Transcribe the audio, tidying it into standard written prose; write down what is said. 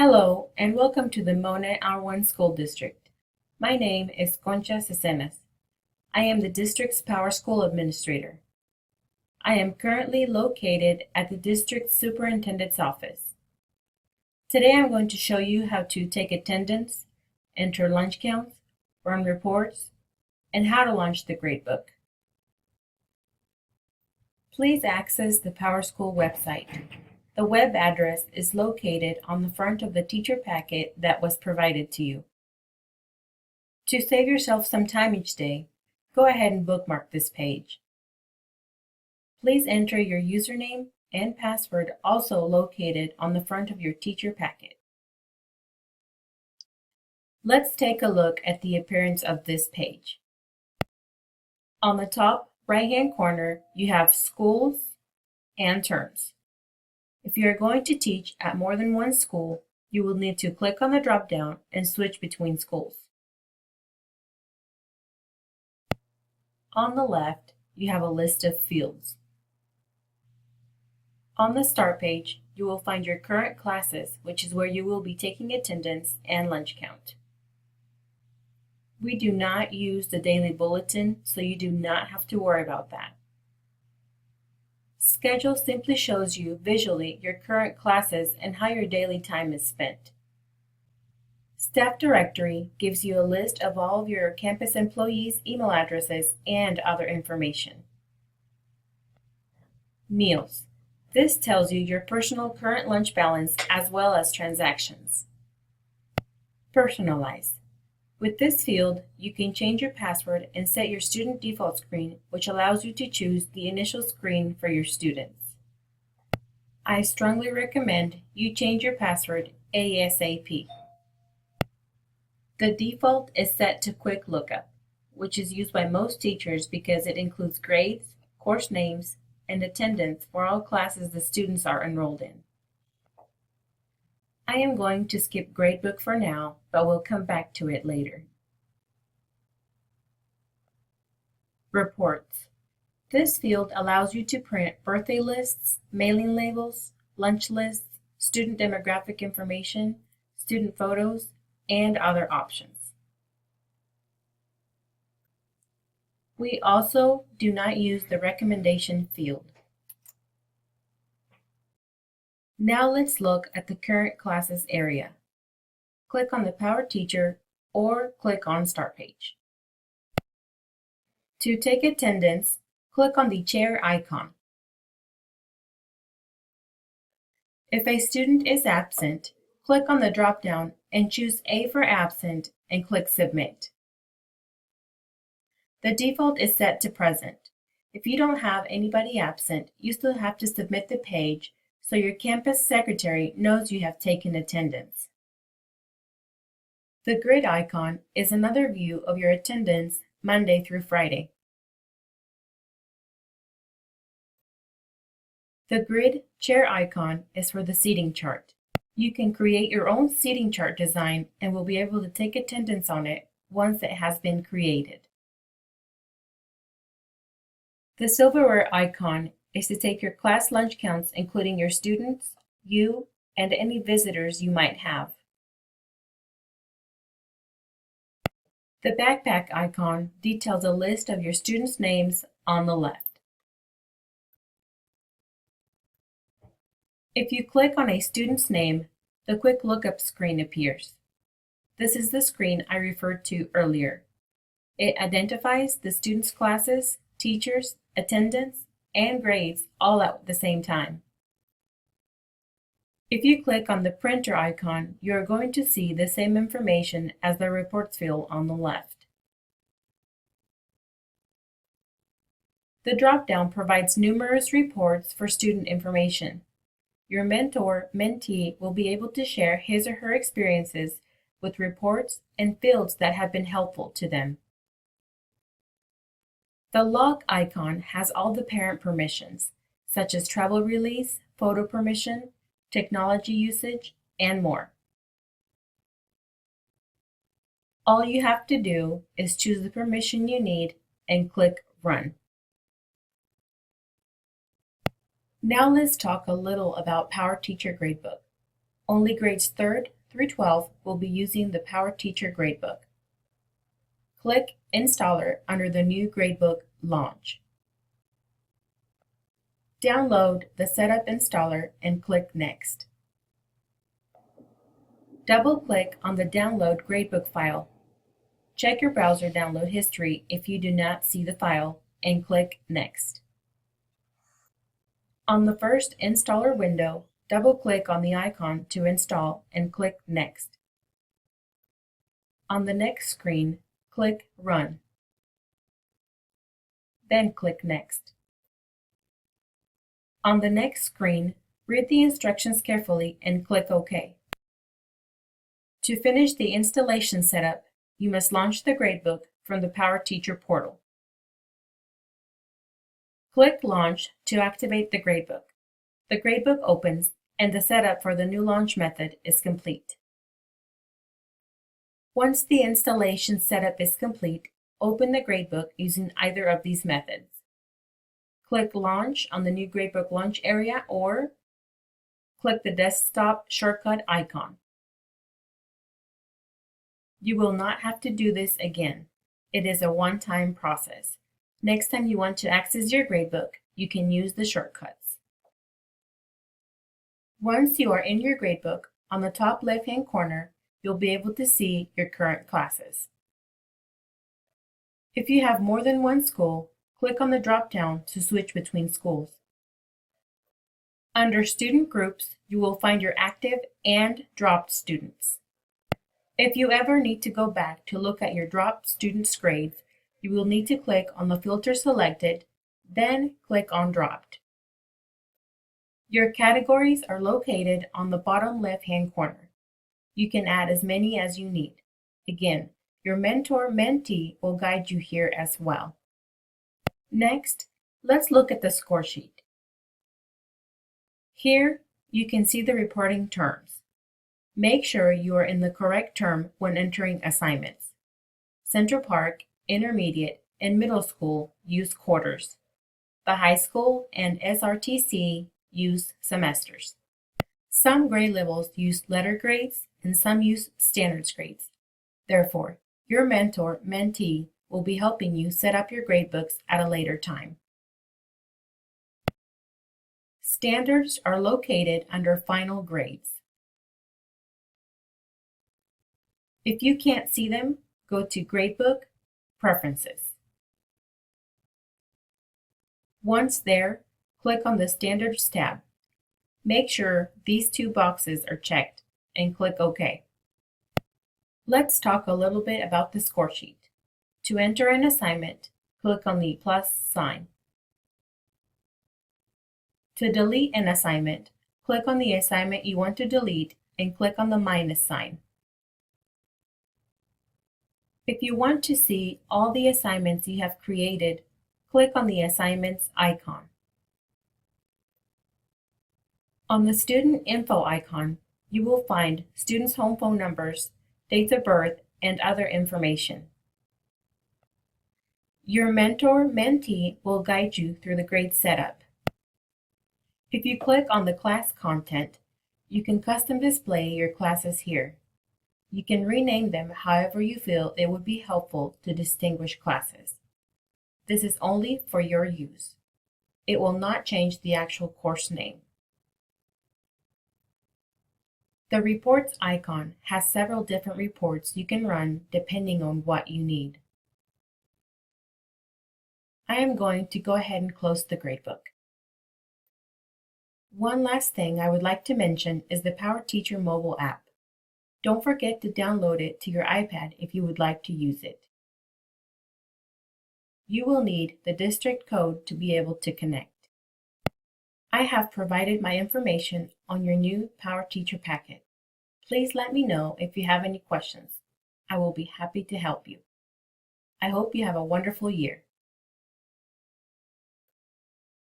Hello, and welcome to the Monet R1 School District. My name is Concha Cesenas. I am the district's PowerSchool administrator. I am currently located at the district superintendent's office. Today I'm going to show you how to take attendance, enter lunch counts, run reports, and how to launch the gradebook. Please access the PowerSchool website. The web address is located on the front of the teacher packet that was provided to you. To save yourself some time each day, go ahead and bookmark this page. Please enter your username and password also located on the front of your teacher packet. Let's take a look at the appearance of this page. On the top right-hand corner, you have schools and terms. If you are going to teach at more than one school, you will need to click on the drop-down and switch between schools. On the left, you have a list of fields. On the start page, you will find your current classes, which is where you will be taking attendance and lunch count. We do not use the daily bulletin, so you do not have to worry about that. Schedule simply shows you visually your current classes and how your daily time is spent. Staff Directory gives you a list of all of your campus employees' email addresses and other information. Meals. This tells you your personal current lunch balance as well as transactions. Personalize. With this field, you can change your password and set your student default screen, which allows you to choose the initial screen for your students. I strongly recommend you change your password ASAP. The default is set to Quick Lookup, which is used by most teachers because it includes grades, course names, and attendance for all classes the students are enrolled in. I am going to skip gradebook for now, but we'll come back to it later. Reports. This field allows you to print birthday lists, mailing labels, lunch lists, student demographic information, student photos, and other options. We also do not use the recommendation field. Now let's look at the current classes area. Click on the Power Teacher or click on Start Page. To take attendance, click on the chair icon. If a student is absent, click on the drop-down and choose A for absent and click Submit. The default is set to present. If you don't have anybody absent, you still have to submit the page so your campus secretary knows you have taken attendance. The grid icon is another view of your attendance Monday through Friday. The grid chair icon is for the seating chart. You can create your own seating chart design and will be able to take attendance on it once it has been created. The silverware icon is to take your class lunch counts, including your students, you, and any visitors you might have. The backpack icon details a list of your students' names on the left. If you click on a student's name, the Quick Lookup screen appears. This is the screen I referred to earlier. It identifies the students' classes, teachers, attendance, and grades all at the same time. If you click on the printer icon, you are going to see the same information as the reports field on the left. The drop-down provides numerous reports for student information. Your mentor/mentee will be able to share his or her experiences with reports and fields that have been helpful to them. The log icon has all the parent permissions, such as travel release, photo permission, technology usage, and more. All you have to do is choose the permission you need and click Run. Now let's talk a little about Power Teacher Gradebook. Only grades 3rd through 12th will be using the PowerTeacher Gradebook. Click Installer under the new Gradebook Launch. Download the Setup Installer and click Next. Double-click on the Download Gradebook file. Check your browser download history if you do not see the file, and click Next. On the first installer window, double-click on the icon to install and click Next. On the next screen, click Run. Then click Next. On the next screen, read the instructions carefully and click OK. To finish the installation setup, you must launch the gradebook from the PowerTeacher portal. Click Launch to activate the gradebook. The gradebook opens and the setup for the new launch method is complete. Once the installation setup is complete, open the gradebook using either of these methods. Click Launch on the new gradebook launch area or click the desktop shortcut icon. You will not have to do this again. It is a one-time process. Next time you want to access your gradebook, you can use the shortcuts. Once you are in your gradebook, on the top left-hand corner, you'll be able to see your current classes. If you have more than one school, click on the drop-down to switch between schools. Under Student Groups, you will find your active and dropped students. If you ever need to go back to look at your dropped students' grades, you will need to click on the filter selected, then click on Dropped. Your categories are located on the bottom left-hand corner. You can add as many as you need. Again, your mentor-mentee will guide you here as well. Next, let's look at the score sheet. Here, you can see the reporting terms. Make sure you are in the correct term when entering assignments. Central Park, Intermediate, and Middle School use quarters. The high school and SRTC use semesters. Some grade levels use letter grades and some use standards grades. Therefore, your mentor-mentee will be helping you set up your gradebooks at a later time. Standards are located under Final Grades. If you can't see them, go to Gradebook, Preferences. Once there, click on the Standards tab. Make sure these two boxes are checked and click OK. Let's talk a little bit about the score sheet. To enter an assignment, click on the plus sign. To delete an assignment, click on the assignment you want to delete and click on the minus sign. If you want to see all the assignments you have created, click on the Assignments icon. On the Student Info icon, you will find students' home phone numbers, dates of birth, and other information. Your mentor-mentee will guide you through the grade setup. If you click on the class content, you can custom display your classes here. You can rename them however you feel it would be helpful to distinguish classes. This is only for your use. It will not change the actual course name. The Reports icon has several different reports you can run depending on what you need. I am going to go ahead and close the gradebook. One last thing I would like to mention is the PowerTeacher mobile app. Don't forget to download it to your iPad if you would like to use it. You will need the district code to be able to connect. I have provided my information on your new PowerTeacher packet. Please let me know if you have any questions. I will be happy to help you. I hope you have a wonderful year.